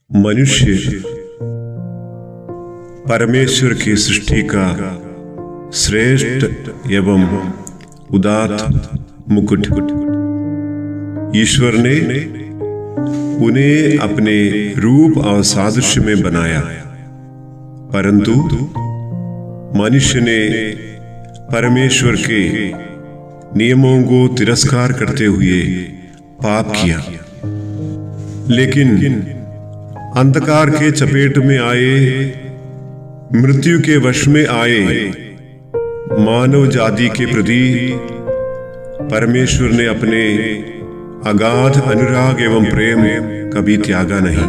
मनुष्य परमेश्वर की सृष्टि का श्रेष्ठ एवं उदात्त मुकुट। ईश्वर ने उन्हें अपने रूप और सादृश्य में बनाया, परंतु मनुष्य ने परमेश्वर के नियमों को तिरस्कार करते हुए पाप किया। लेकिन अंधकार के चपेट में आए, मृत्यु के वश में आए मानव जाति के प्रति परमेश्वर ने अपने अगाध अनुराग एवं प्रेम कभी त्यागा नहीं।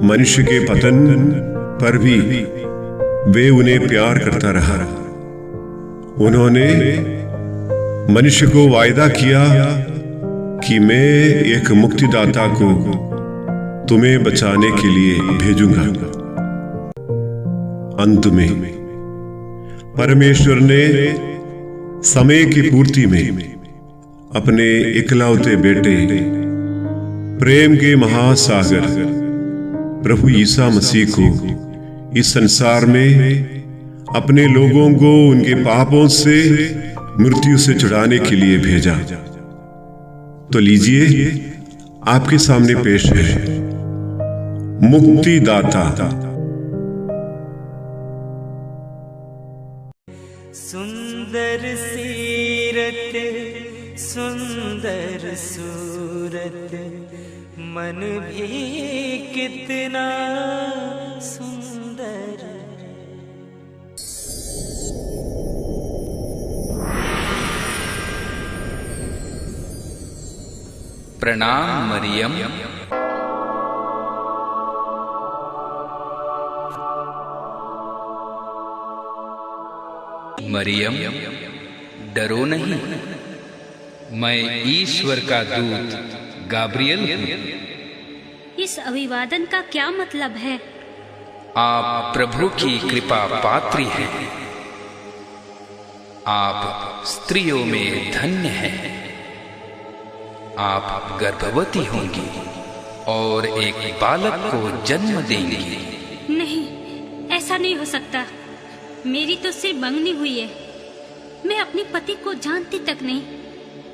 मनुष्य के पतन पर भी वे उन्हें प्यार करता रहा। उन्होंने मनुष्य को वायदा किया कि मैं एक मुक्तिदाता को तुम्हें बचाने के लिए भेजूंगा। अंत में परमेश्वर ने समय की पूर्ति में अपने इकलौते बेटे, प्रेम के महासागर प्रभु ईसा मसीह को इस संसार में अपने लोगों को उनके पापों से मृत्यु से छुड़ाने के लिए भेजा। तो लीजिए, आपके सामने पेश है मुक्तिदाता। सुंदर सीरत, सुंदर सूरत, मन भी कितना सुंदर। प्रणाम मरियम। मरियम, डरो नहीं, मैं ईश्वर का दूत गाब्रियल हूँ। इस अभिवादन का क्या मतलब है? आप प्रभु की कृपा पात्री हैं। आप स्त्रियों में धन्य हैं। आप गर्भवती होंगी और एक बालक को जन्म देंगी। नहीं, ऐसा नहीं हो सकता। मेरी तो सिर्फ मंगनी हुई है। मैं अपने पति को जानती तक नहीं,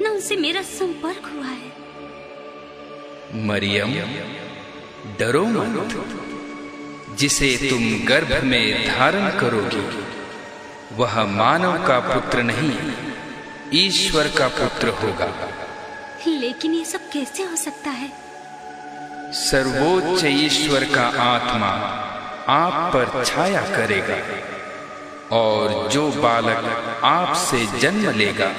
न उनसे मेरा संपर्क हुआ है। मरियम, डरो मत। जिसे तुम गर्भ में धारण करोगी वह मानव का पुत्र नहीं, ईश्वर का पुत्र होगा। लेकिन ये सब कैसे हो सकता है? सर्वोच्च ईश्वर का आत्मा आप पर छाया करेगा और जो बालक आपसे जन्म लेगा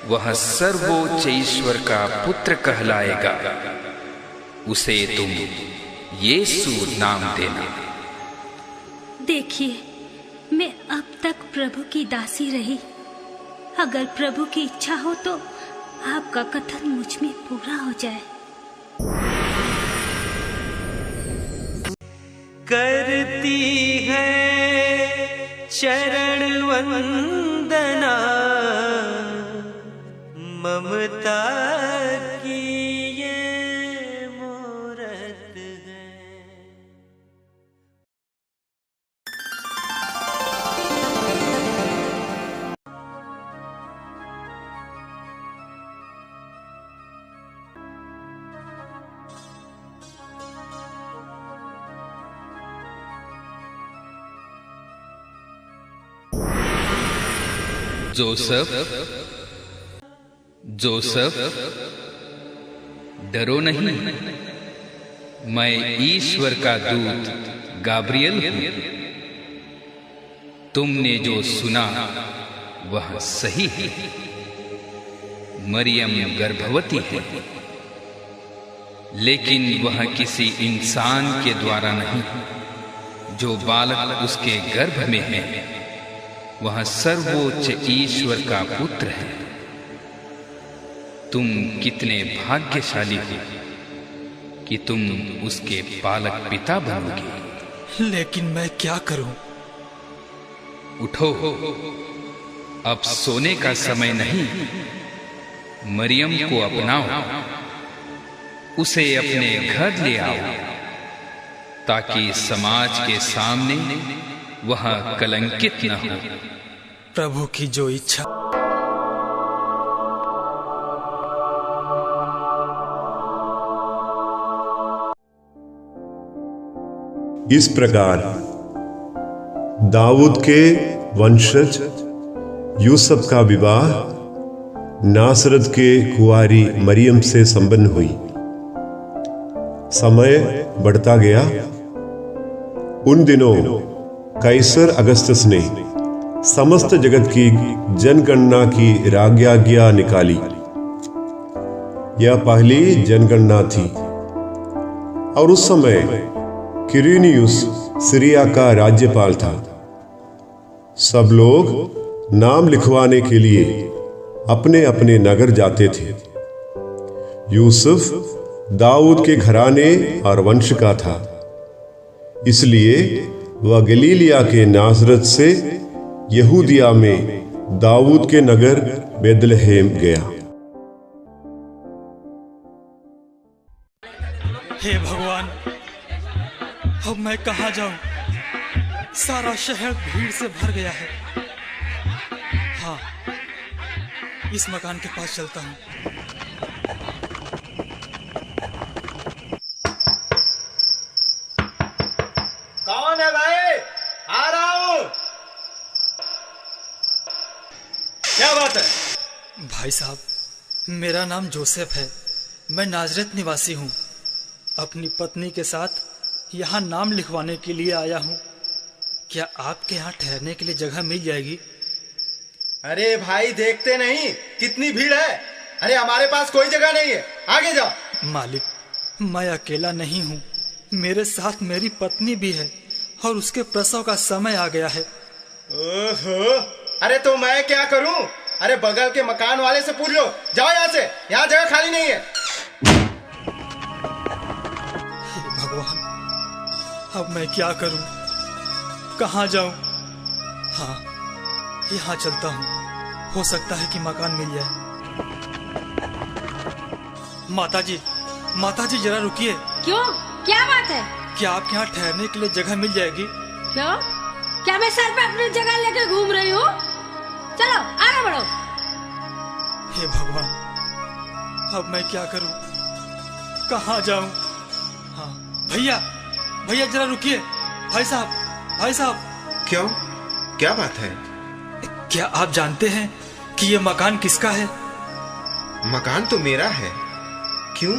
वह सर्वोच्च ईश्वर का पुत्र कहलाएगा। उसे तुम यीशु नाम देना। देखिए, मैं अब तक प्रभु की दासी रही। अगर प्रभु की इच्छा हो तो आपका कथन मुझ में पूरा हो जाए। करती है चरण वंदना, ममता की ये मूरत है। जोसेफ, डरो नहीं, मैं ईश्वर का दूत गाब्रियल हूँ। तुमने जो सुना वह सही है। मरियम गर्भवती है, लेकिन वह किसी इंसान के द्वारा नहीं। जो बालक उसके गर्भ में है वह सर्वोच्च ईश्वर का पुत्र है। तुम कितने भाग्यशाली हो कि तुम उसके बालक पिता बनोगे। लेकिन मैं क्या करूं? उठो, अब सोने का समय नहीं। मरियम को अपनाओ उसे अपने घर ले आओ, ताकि समाज के सामने वह कलंकित न हो। प्रभु की जो इच्छा। इस प्रकार दाऊद के वंशज यूसुफ का विवाह नासरत के कुंवारी मरियम से संपन्न हुई। समय बढ़ता गया। उन दिनों कैसर अगस्तस ने समस्त जगत की जनगणना की राज्ञा निकाली। यह पहली जनगणना थी और उस समय क्विरिनियुस सीरिया का राज्यपाल था। सब लोग नाम लिखवाने के लिए अपने अपने नगर जाते थे। यूसुफ दाऊद के घराने और वंश का था, इसलिए वह गलीलिया के नासरत से यहूदिया में दाऊद के नगर बेथलेहेम गया। हे भगवान, अब मैं कहाँ जाऊं? सारा शहर भीड़ से भर गया है। हाँ, इस मकान के पास चलता हूँ। कौन है भाई? आ रहा हूं। क्या बात है? भाई साहब, मेरा नाम जोसेफ है। मैं नाजरेत निवासी हूँ। अपनी पत्नी के साथ यहाँ नाम लिखवाने के लिए आया हूँ। क्या आपके यहाँ ठहरने के लिए जगह मिल जाएगी? अरे भाई, देखते नहीं कितनी भीड़ है। अरे हमारे पास कोई जगह नहीं है, आगे जाओ। मालिक, मैं अकेला नहीं हूँ, मेरे साथ मेरी पत्नी भी है और उसके प्रसव का समय आ गया है। ओहो, अरे तो मैं क्या करूं? अरे बगल के मकान वाले से पूछ लो। जाओ यहाँ से, यहाँ जगह खाली नहीं है। भगवान, अब मैं क्या करूं? कहाँ जाऊं? हाँ, यहाँ चलता हूँ, हो सकता है कि मकान मिल जाए। माताजी जरा रुकिए। क्यों? क्या बात है? क्या आपके यहाँ ठहरने के लिए जगह मिल जाएगी? क्यों? क्या मैं सर पे अपनी जगह लेके घूम रही हूँ? चलो आगे बढ़ो। हे भगवान, अब मैं क्या करूं? कहाँ जाऊं? हाँ, भैया जरा रुकिए। भाई साहब। क्यों? क्या बात है? क्या आप जानते हैं कि ये मकान किसका है? मकान तो मेरा है। क्यों?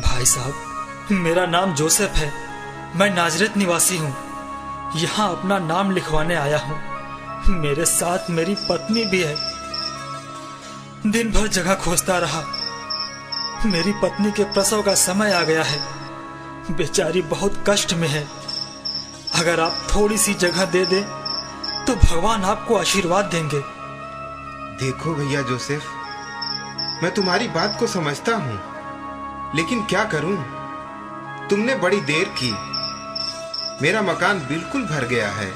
भाई साहब, मेरा नाम जोसेफ है। मैं नाजरेत निवासी हूँ। यहाँ अपना नाम लिखवाने आया हूँ। मेरे साथ मेरी पत्नी भी है। दिन भर जगह खोजता रहा। मेरी पत्नी के प्रसव का समय आ गया है। बेचारी बहुत कष्ट में है। अगर आप थोड़ी सी जगह दे दें तो भगवान आपको आशीर्वाद देंगे। देखो भैया जोसेफ, मैं तुम्हारी बात को समझता हूँ, लेकिन क्या करूं? तुमने बड़ी देर की। मेरा मकान बिल्कुल भर गया है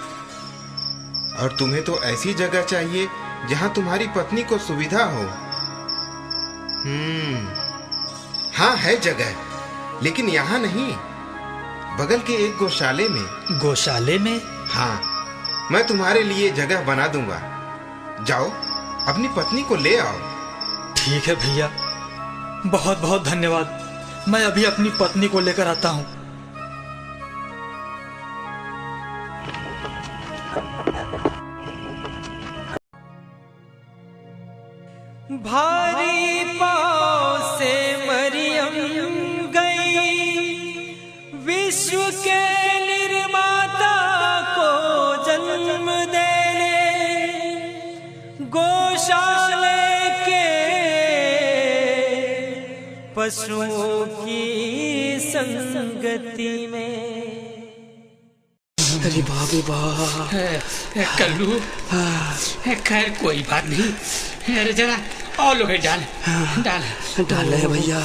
और तुम्हें तो ऐसी जगह चाहिए जहां तुम्हारी पत्नी को सुविधा हो। हाँ, है जगह, लेकिन यहाँ नहीं, बगल के एक गौशाले में। गौशाले में? हाँ, मैं तुम्हारे लिए जगह बना दूंगा। जाओ, अपनी पत्नी को ले आओ। ठीक है भैया, बहुत बहुत धन्यवाद। मैं अभी अपनी पत्नी को लेकर आता हूँ। भारी पाँव से मरियम गई, विश्व के निर्माता को जन्म देने। गौशाले के पशुओं की संगति में। अरे बाबू कल्लू, खैर कोई बात नहीं। अरे जरा और लोग डाल है भैया।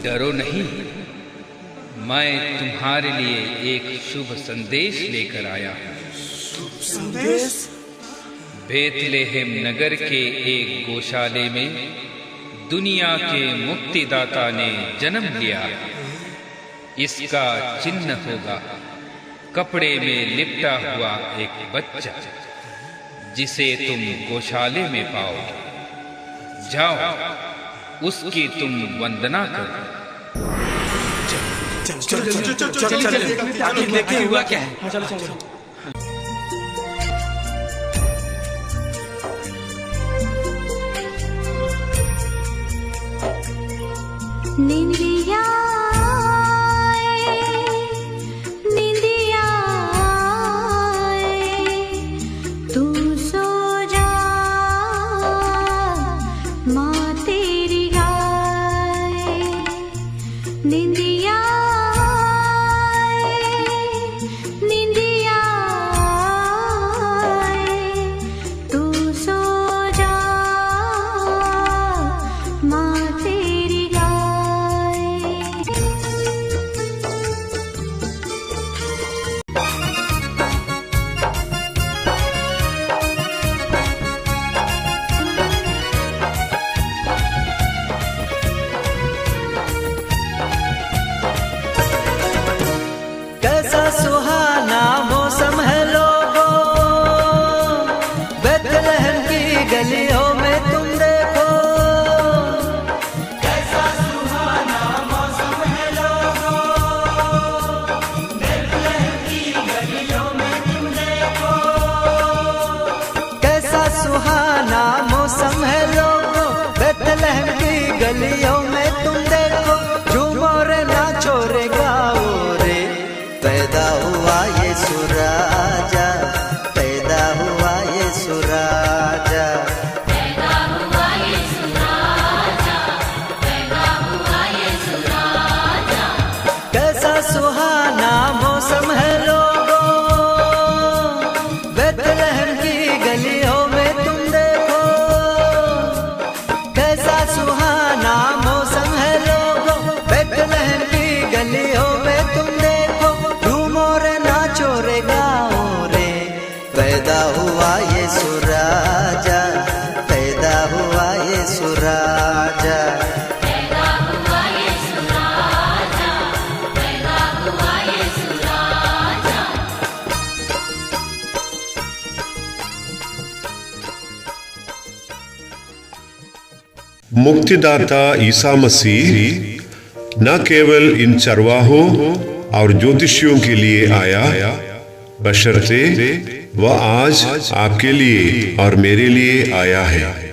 डरो नहीं, मैं तुम्हारे लिए एक शुभ संदेश लेकर आया हूँ। संदेश? बेथलेहम नगर के एक गौशाले में दुनिया के मुक्तिदाता ने जन्म लिया। इसका चिन्ह होगा कपड़े में लिपटा हुआ एक बच्चा, जिसे तुम गौशाले में पाओगे। जाओ, उसकी तुम वंदना करो। चलो देखते हुआ क्या है। चलो। निंदिया तू सो जा, माँ तेरी गाए। निंदिया तू सो जा, माँ तेरी गाए। कैसा सुहाना मौसम है लोगों, बेथलेहम की गलियों में तुम देखो। कैसा सुहाना मौसम है लोगों, बेथलेहम की गलियों में तुम देखो। कैसा सुहाना मौसम है लोगों, बेथलेहम की गलियों में तुम देखो। झूमो रे नाचो रे गाओ रे, पैदा हुआ यीशु राजा, पैदा हुआ यीशु राजा। पैदा हुआ यीशु राजा, पैदा हुआ यीशु राजा। कैसा सुहाना मौसम है लोगों, बेथलेहम की गलियों में तुम देखो। कैसा सुहाना मौसम है लोगों, बेथलेहम की गलियों में तुम देखो। झूमो रे नाचो रे गाओ रे, पैदा हुआ यीशु राजा, पैदा हुआ यीशु राजा। पैदा हुआ यीशु राजा, पैदा हुआ यीशु राजा। मुक्तिदाता ईसा मसीह न केवल इन चरवाहों और ज्योतिषियों के लिए आया, बशर्ते वह आज आपके लिए और मेरे लिए आया है।